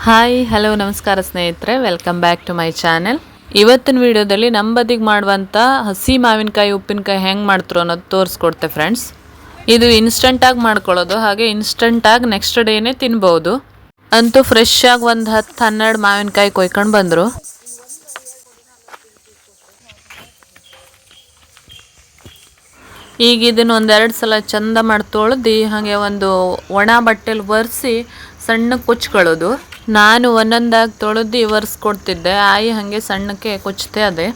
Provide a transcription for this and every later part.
Hi hello ನಮಸ್ಕಾರ ಸ್ನೇಹಿತರೆ, welcome back to my channel. ಇವತ್ತಿನ ವಿಡಿಯೋದಲ್ಲಿ ನಮ್ಮ ಬದಿಗೆ ಮಾಡುವಂಥ ಹಸಿ ಮಾವಿನಕಾಯಿ ಉಪ್ಪಿನಕಾಯಿ ಹೆಂಗೆ ಮಾಡ್ತಾರೋ ಅನ್ನೋದು ತೋರಿಸ್ಕೊಡ್ತೆ ಫ್ರೆಂಡ್ಸ್. ಇದು ಇನ್ಸ್ಟಂಟಾಗಿ ಮಾಡ್ಕೊಳ್ಳೋದು, ಹಾಗೆ ಇನ್ಸ್ಟಂಟಾಗಿ ನೆಕ್ಸ್ಟ್ ಡೇನೇ ತಿನ್ಬೋದು. ಅಂತೂ ಫ್ರೆಶ್ ಆಗಿ ಒಂದು 10-12 ಮಾವಿನಕಾಯಿ ಕೊಯ್ಕೊಂಡು ಬಂದರು. ಈಗ ಇದನ್ನು ಒಂದೆರಡು ಸಲ ಚಂದ ಮಾಡಿ ತೊಳೆದು ಹಾಗೆ ಒಂದು ಒಣ ಬಟ್ಟೆಲಿ ಒರೆಸಿ ಸಣ್ಣಕ್ಕೆ ಕೊಚ್ಕೊಳ್ಳೋದು. ನಾನು ಒಂದೊಂದಾಗಿ ತೊಳೆದು ಒರೆಸ್ಕೊಡ್ತಿದ್ದೆ, ಆಯಿ ಹಾಗೆ ಸಣ್ಣಕ್ಕೆ ಕೊಚ್ತೆ ಅದೇ.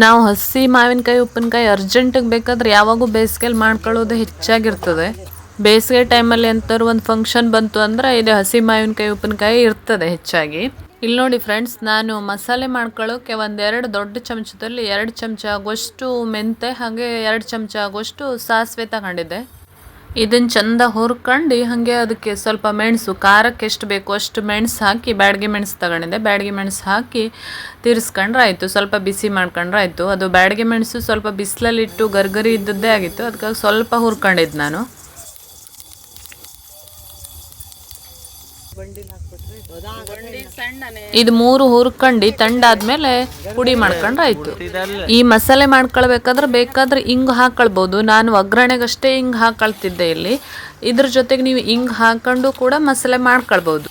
ನಾವು ಹಸಿ ಮಾವಿನಕಾಯಿ ಉಪ್ಪಿನಕಾಯಿ ಅರ್ಜೆಂಟಿಗೆ ಬೇಕಾದ್ರೆ ಯಾವಾಗೂ ಬೇಸಿಗೆಯಲ್ಲಿ ಮಾಡ್ಕೊಳ್ಳೋದು ಹೆಚ್ಚಾಗಿರ್ತದೆ. ಬೇಸಿಗೆ ಟೈಮಲ್ಲಿ ಎಂಥವ್ರು ಒಂದು ಫಂಕ್ಷನ್ ಬಂತು ಅಂದರೆ ಇದು ಹಸಿ ಮಾವಿನಕಾಯಿ ಉಪ್ಪಿನಕಾಯಿ ಇರ್ತದೆ ಹೆಚ್ಚಾಗಿ. ಇಲ್ಲಿ ನೋಡಿ ಫ್ರೆಂಡ್ಸ್, ನಾನು ಮಸಾಲೆ ಮಾಡ್ಕೊಳ್ಳೋಕ್ಕೆ ಒಂದೆರಡು ದೊಡ್ಡ ಚಮಚದಲ್ಲಿ 2 ಚಮಚ ಆಗುವಷ್ಟು ಮೆಂತೆ ಹಾಗೆ 2 ಚಮಚ ಆಗುವಷ್ಟು ಸಾಸಿವೆ ತಗೊಂಡಿದ್ದೆ. ಇದನ್ನು ಚಂದ ಹುರ್ಕೊಂಡು ಹಾಗೆ ಅದಕ್ಕೆ ಸ್ವಲ್ಪ ಮೆಣಸು, ಖಾರಕ್ಕೆ ಎಷ್ಟು ಬೇಕು ಅಷ್ಟು ಮೆಣಸು ಹಾಕಿ, ಬ್ಯಾಡಗಿ ಮೆಣಸು ತಗೊಂಡಿದ್ದೆ, ಬ್ಯಾಡಗಿ ಮೆಣಸು ಹಾಕಿ ತಿರ್ಸ್ಕೊಂಡ್ರೆ ಆಯಿತು. ಸ್ವಲ್ಪ ಬಿಸಿ ಮಾಡ್ಕೊಂಡ್ರೆ ಆಯಿತು. ಅದು ಬ್ಯಾಡಗಿ ಮೆಣಸು ಸ್ವಲ್ಪ ಬಿಸಿಲಲ್ಲಿಟ್ಟು ಗರ್ಗರಿ ಇದ್ದದ್ದೇ ಆಗಿತ್ತು, ಅದಕ್ಕಾಗಿ ಸ್ವಲ್ಪ ಹುರ್ಕೊಂಡಿದ್ದು ನಾನು. ಇದು 3 ಹುರ್ಕೊಂಡು ತಂಡಾದ್ಮೇಲೆ ಪುಡಿ ಮಾಡ್ಕೊಂಡ್ರೆ ಆಯ್ತು. ಈ ಮಸಾಲೆ ಬೇಕಾದ್ರೆ ಹಿಂಗ್ ಹಾಕೊಳ್ಬೋದು. ನಾನು ಒಗ್ಗರಣೆಗಷ್ಟೇ ಹಿಂಗ್ ಹಾಕೊಳ್ತಿದ್ದೆ ಇಲ್ಲಿ. ಇದ್ರ ಜೊತೆಗೆ ನೀವು ಹಿಂಗ್ ಹಾಕೊಂಡು ಕೂಡ ಮಸಾಲೆ ಮಾಡ್ಕೊಳ್ಬೋದು.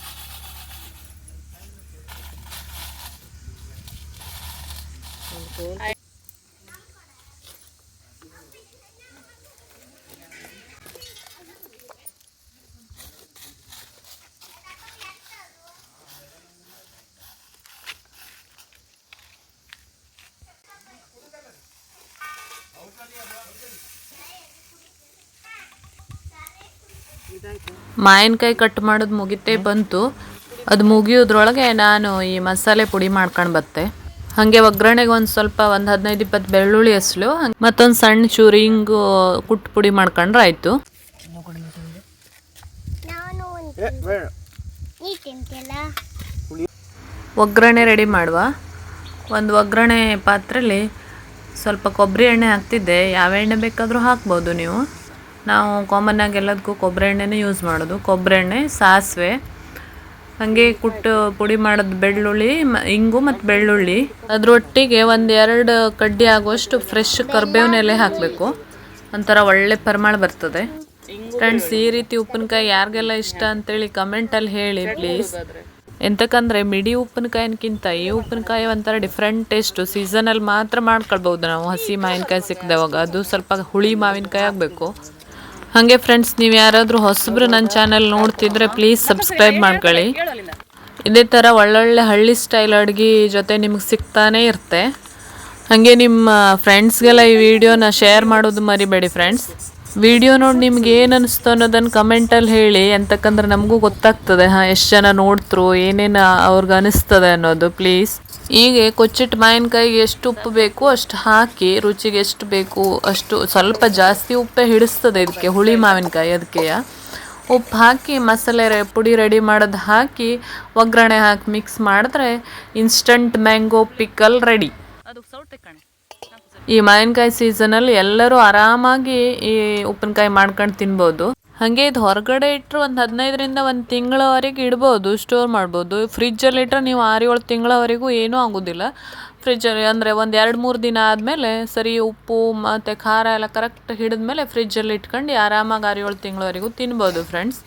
ಮಾವಿನಕಾಯಿ ಕಟ್ ಮಾಡೋದು ಮುಗಿತೇ ಬಂತು. ಅದು ಮುಗಿಯೋದ್ರೊಳಗೆ ನಾನು ಈ ಮಸಾಲೆ ಪುಡಿ ಮಾಡ್ಕೊಂಡು ಬತ್ತೆ. ಹಾಗೆ ಒಗ್ಗರಣೆಗೆ ಒಂದು ಸ್ವಲ್ಪ 15-20 ಬೆಳ್ಳುಳ್ಳಿ ಹೆಸಳು, ಮತ್ತೊಂದು ಸಣ್ಣ ಚೂರು ಹಿಂಗು ಕುಟ್ಟು ಪುಡಿ ಮಾಡ್ಕೊಂಡ್ರೆ ಆಯಿತು. ಒಗ್ಗರಣೆ ರೆಡಿ ಮಾಡುವ. ಒಂದು ಒಗ್ಗರಣೆ ಪಾತ್ರೆಯಲ್ಲಿ ಸ್ವಲ್ಪ ಕೊಬ್ಬರಿ ಎಣ್ಣೆ ಹಾಕ್ತಿದ್ದೆ. ಯಾವ ಎಣ್ಣೆ ಬೇಕಾದರೂ ಹಾಕ್ಬೋದು ನೀವು. ನಾವು ಕಾಮನ್ನಾಗಿ ಎಲ್ಲದಕ್ಕೂ ಕೊಬ್ಬರಿ ಎಣ್ಣೆನೇ ಯೂಸ್ ಮಾಡೋದು. ಕೊಬ್ಬರಿ ಎಣ್ಣೆ, ಸಾಸಿವೆ, ಹಾಗೆ ಕುಟ್ಟು ಪುಡಿ ಮಾಡೋದು ಬೆಳ್ಳುಳ್ಳಿ, ಇಂಗು ಮತ್ತು ಬೆಳ್ಳುಳ್ಳಿ. ಅದರೊಟ್ಟಿಗೆ 1-2 ಕಡ್ಡಿ ಆಗುವಷ್ಟು ಫ್ರೆಶ್ ಕರ್ಬೇವಿನ ಎಲೆ ಹಾಕಬೇಕು. ಒಂಥರ ಒಳ್ಳೆ ಪರಿಮಳ ಬರ್ತದೆ. ಫ್ರೆಂಡ್ಸ್, ಈ ರೀತಿ ಉಪ್ಪಿನಕಾಯಿ ಯಾರಿಗೆಲ್ಲ ಇಷ್ಟ ಅಂತೇಳಿ ಕಮೆಂಟಲ್ಲಿ ಹೇಳಿ ಪ್ಲೀಸ್. ಎಂತಕ್ಕಂದರೆ ಮಿಡಿ ಉಪ್ಪಿನಕಾಯಿನಕ್ಕಿಂತ ಈ ಉಪ್ಪಿನಕಾಯಿ ಒಂಥರ ಡಿಫ್ರೆಂಟ್ ಟೇಸ್ಟು. ಸೀಸನಲ್ಲಿ ಮಾತ್ರ ಮಾಡ್ಕೊಳ್ಬೋದು ನಾವು. ಹಸಿ ಮಾವಿನಕಾಯಿ ಸಿಕ್ಕದವಾಗ ಅದು ಸ್ವಲ್ಪ ಹುಳಿ ಮಾವಿನಕಾಯಿ ಆಗಬೇಕು. ಹಾಗೆ ಫ್ರೆಂಡ್ಸ್, ನೀವು ಯಾರಾದರೂ ಹೊಸಬ್ರು ನನ್ನ ಚಾನಲ್ ನೋಡ್ತಿದ್ರೆ ಪ್ಲೀಸ್ ಸಬ್ಸ್ಕ್ರೈಬ್ ಮಾಡ್ಕೊಳ್ಳಿ. ಇದೇ ಥರ ಒಳ್ಳೊಳ್ಳೆ ಹಳ್ಳಿ ಸ್ಟೈಲ್ ಅಡುಗೆ ಜೊತೆ ನಿಮಗೆ ಸಿಗ್ತಾನೇ ಇರುತ್ತೆ. ಹಾಗೆ ನಿಮ್ಮ ಫ್ರೆಂಡ್ಸ್ಗೆಲ್ಲ ಈ ವಿಡಿಯೋನ ಶೇರ್ ಮಾಡೋದು ಮರಿಬೇಡಿ ಫ್ರೆಂಡ್ಸ್. ವಿಡಿಯೋ ನೋಡಿ ನಿಮ್ಗೆ ಏನು ಅನಿಸ್ತು ಅನ್ನೋದನ್ನು ಕಮೆಂಟಲ್ಲಿ ಹೇಳಿ. ಎಂತಕ್ಕಂದ್ರೆ ನಮಗೂ ಗೊತ್ತಾಗ್ತದೆ ಎಷ್ಟು ಜನ ನೋಡ್ತರು, ಏನೇನು ಅವ್ರಿಗೆ ಅನಿಸ್ತದೆ ಅನ್ನೋದು ಪ್ಲೀಸ್. ಹೀಗೆ ಕೊಚ್ಚಿಟ್ಟು ಮಾವಿನಕಾಯಿಗೆ ಎಷ್ಟು ಉಪ್ಪು ಬೇಕು ಅಷ್ಟು ಹಾಕಿ, ರುಚಿಗೆ ಎಷ್ಟು ಬೇಕು ಅಷ್ಟು, ಸ್ವಲ್ಪ ಜಾಸ್ತಿ ಉಪ್ಪೇ ಹಿಡಿಸ್ತದೆ ಇದಕ್ಕೆ, ಹುಳಿ ಮಾವಿನಕಾಯಿ ಅದಕ್ಕೆ. ಉಪ್ಪು ಹಾಕಿ ಮಸಾಲೆ ಪುಡಿ ರೆಡಿ ಮಾಡೋದು ಹಾಕಿ ಒಗ್ಗರಣೆ ಹಾಕಿ ಮಿಕ್ಸ್ ಮಾಡಿದ್ರೆ ಇನ್ಸ್ಟಂಟ್ ಮ್ಯಾಂಗೋ ಪಿಕಲ್ ರೆಡಿ. ಈ ಮಾವಿನಕಾಯಿ ಸೀಸನಲ್ಲಿ ಎಲ್ಲರೂ ಆರಾಮಾಗಿ ಈ ಉಪ್ಪಿನಕಾಯಿ ಮಾಡ್ಕೊಂಡು ತಿನ್ಬೋದು. ಹಾಗೆ ಇದು ಹೊರಗಡೆ ಇಟ್ಟರು ಒಂದು 15ರಿಂದ 1 ತಿಂಗಳವರೆಗೆ ಇಡ್ಬೋದು, ಸ್ಟೋರ್ ಮಾಡ್ಬೋದು. ಫ್ರಿಜ್ಜಲ್ಲಿ ಇಟ್ಟರೆ ನೀವು 6-7 ತಿಂಗಳವರೆಗೂ ಏನೂ ಆಗೋದಿಲ್ಲ. ಫ್ರಿಜ್ಜಲ್ಲಿ ಅಂದರೆ ಒಂದು 2-3 ದಿನ ಆದಮೇಲೆ ಸರಿ ಉಪ್ಪು ಮತ್ತು ಖಾರ ಎಲ್ಲ ಕರೆಕ್ಟ್ ಹಿಡಿದ್ಮೇಲೆ ಫ್ರಿಜ್ಜಲ್ಲಿ ಇಟ್ಕೊಂಡು ಆರಾಮಾಗಿ 6-7 ತಿಂಗಳವರೆಗೂ ತಿನ್ಬೋದು ಫ್ರೆಂಡ್ಸ್.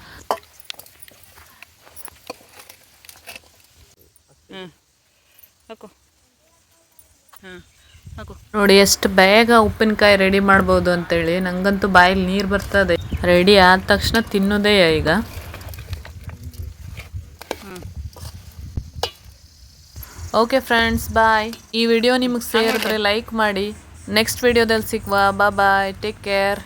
ನೋಡಿ ಎಷ್ಟು ಬೇಗ ಉಪ್ಪಿನಕಾಯಿ ರೆಡಿ ಮಾಡ್ಬೋದು ಅಂತೇಳಿ. ನಂಗಂತೂ ಬಾಯಲ್ಲಿ ನೀರು ಬರ್ತದೆ. ರೆಡಿ ಆದ ತಕ್ಷಣ ತಿನ್ನೋದೇ ಈಗ. ಓಕೆ ಫ್ರೆಂಡ್ಸ್, ಬಾಯ್. ಈ ವಿಡಿಯೋ ನಿಮಗೆ ಸೇರಿದ್ರೆ ಲೈಕ್ ಮಾಡಿ. ನೆಕ್ಸ್ಟ್ ವಿಡಿಯೋದಲ್ಲಿ ಸಿಗುವ. ಬಾಯ್, ಟೇಕ್ ಕೇರ್.